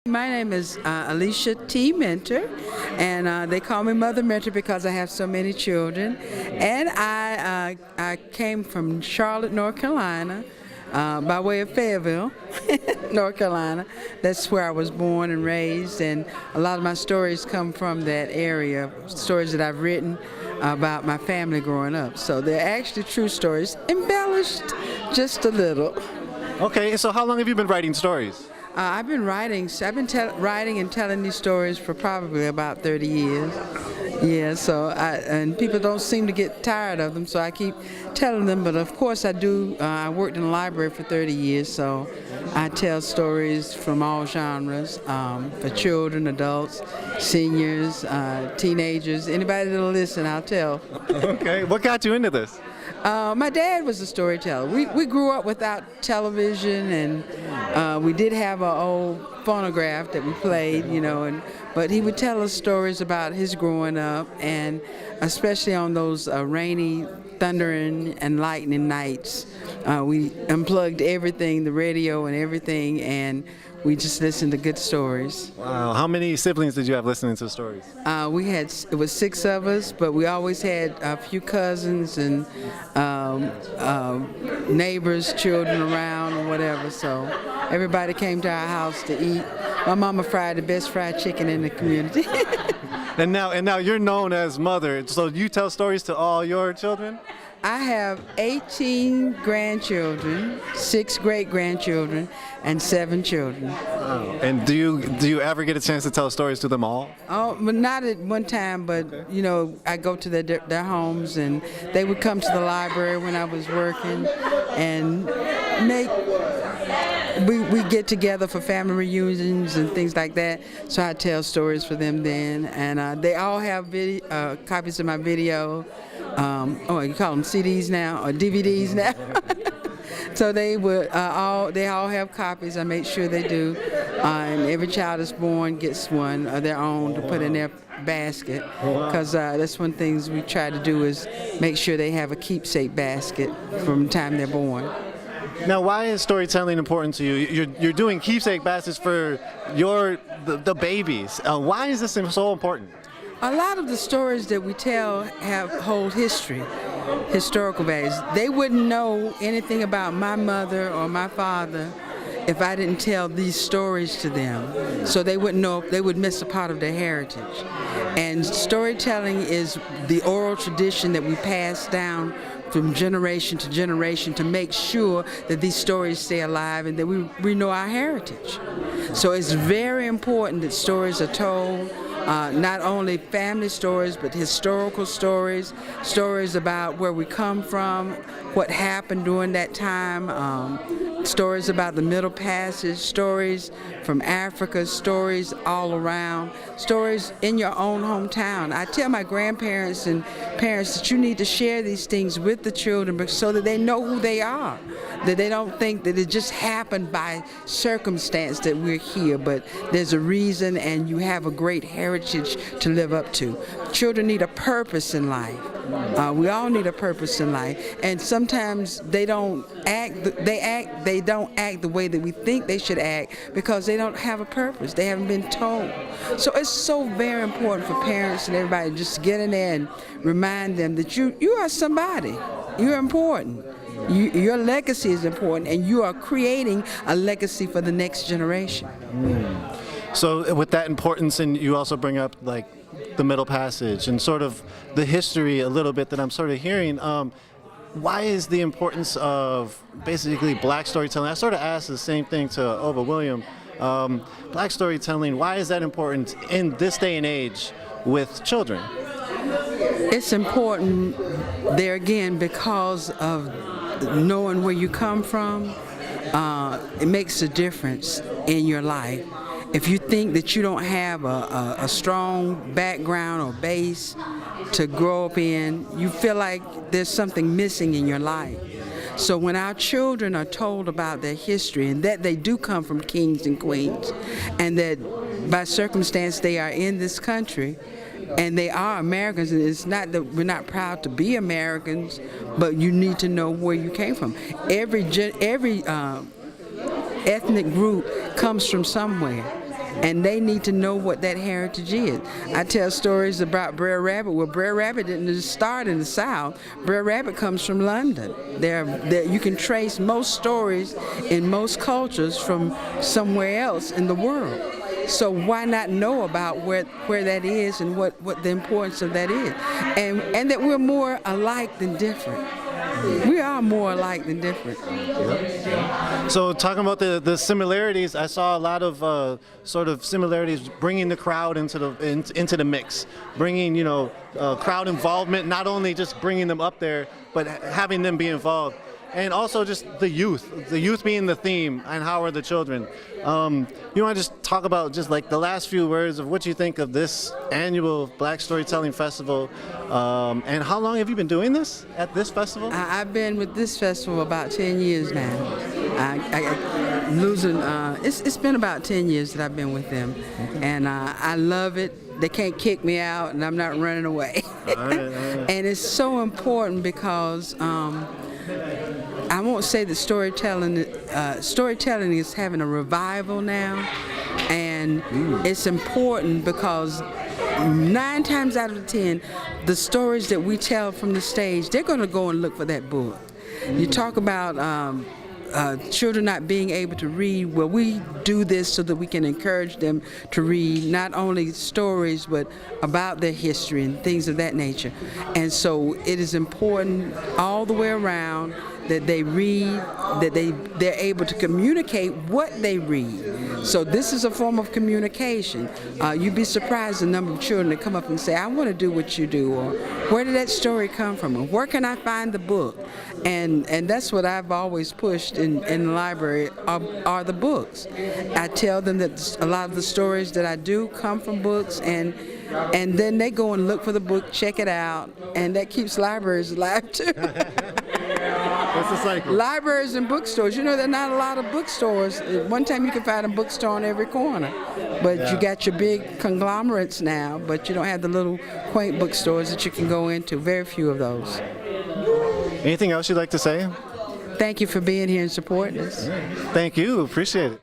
My name is Alicia T. Mentor, and they call me Mother Mentor because I have so many children. And I came from Charlotte, North Carolina, by way of Fayetteville, North Carolina. That's where I was born and raised, and a lot of my stories come from that area, stories that I've written about my family growing up. So they're actually true stories, embellished just a little. Okay, so how long have you been writing stories? I've been writing and telling these stories for probably about 30 years. Yeah, and people don't seem to get tired of them, so I keep telling them. But of course I do. I worked in the library for 30 years, so I tell stories from all genres, for children, adults, seniors, teenagers, anybody that'll listen, I'll tell. Okay, what got you into this? My dad was a storyteller. We grew up without television, and we did have an old phonograph that we played, but he would tell us stories about his growing up, and especially on those rainy, thundering, and lightning nights. We unplugged everything, the radio and everything, and we just listened to good stories. Wow, how many siblings did you have listening to stories? It was 6 of us, but we always had a few cousins and neighbors, children around or whatever, so everybody came to our house to eat. My mama fried the best fried chicken in the community. And now you're known as Mother, so you tell stories to all your children? I have 18 grandchildren, 6 great-grandchildren, and 7 children. Wow. And do you ever get a chance to tell stories to them all? Oh, but not at one time, but I go to their homes, and they would come to the library when I was working, and we get together for family reunions and things like that, so I tell stories for them then. And they all have copies of my video. You call them CDs now or DVDs now. So they all have copies. I make sure they do, and every child that's born gets one of their own to put in their basket, because that's one thing we try to do is make sure they have a keepsake basket from the time they're born. Now, why is storytelling important to you? You're doing keepsake baskets for the babies. Why is this so important? A lot of the stories that we tell hold historical values. They wouldn't know anything about my mother or my father if I didn't tell these stories to them. So they wouldn't know, they would miss a part of their heritage. And storytelling is the oral tradition that we pass down from generation to generation to make sure that these stories stay alive and that we know our heritage. So it's very important that stories are told. Not only family stories, but historical stories, stories about where we come from, what happened during that time, stories about the Middle Passage, stories from Africa, stories all around, stories in your own hometown. I tell my grandparents and parents that you need to share these things with the children so that they know who they are, that they don't think that it just happened by circumstance that we're here, but there's a reason and you have a great heritage to live up to. Children need a purpose in life. We all need a purpose in life, and sometimes they don't act the way that we think they should act because they don't have a purpose. They haven't been told. So it's so very important for parents and everybody just to get in there and remind them that you are somebody. You're important. Your legacy is important, and you are creating a legacy for the next generation. So with that importance, and you also bring up like the Middle Passage and sort of the history a little bit that I'm sort of hearing, why is the importance of basically Black storytelling? I sort of asked the same thing to Ova William. Black storytelling, why is that important in this day and age with children? It's important there again because of knowing where you come from. It makes a difference in your life. If you think that you don't have a strong background or base to grow up in, you feel like there's something missing in your life. So when our children are told about their history and that they do come from kings and queens, and that by circumstance they are in this country, and they are Americans, and it's not that we're not proud to be Americans, but you need to know where you came from. Every ethnic group comes from somewhere. and they need to know what that heritage is. I tell stories about Brer Rabbit. Well, Brer Rabbit didn't just start in the South. Brer Rabbit comes from London. You can trace most stories in most cultures from somewhere else in the world. So why not know about where that is and what the importance of that is, and that we're more alike than different. We are more alike than different. So talking about the similarities, I saw a lot of sort of similarities, bringing the crowd into the mix, bringing crowd involvement, not only just bringing them up there, but having them be involved. And also just the youth being the theme, and how are the children. You want to just talk about just like the last few words of what you think of this annual Black Storytelling Festival, and how long have you been doing this at this festival? I've been with this festival about 10 years now. It's been about 10 years that I've been with them, and I love it. They can't kick me out, and I'm not running away. All right. And it's so important because I won't say that storytelling is having a revival now, and it's important because 9 times out of 10, the stories that we tell from the stage, they're going to go and look for that book. You talk about children not being able to read. Well, we do this so that we can encourage them to read not only stories but about their history and things of that nature. And so it is important all the way around that they read, that they're able to communicate what they read. So this is a form of communication. You'd be surprised the number of children that come up and say, I want to do what you do, or where did that story come from, or where can I find the book? And that's what I've always pushed in the library are the books. I tell them that a lot of the stories that I do come from books, and then they go and look for the book, check it out, and that keeps libraries alive too. What's the cycle? Libraries and bookstores. There are not a lot of bookstores. One time you could find a bookstore on every corner, but you got your big conglomerates now, but you don't have the little quaint bookstores that you can go into. Very few of those. Anything else you'd like to say? Thank you for being here and supporting us. Thank you. Appreciate it.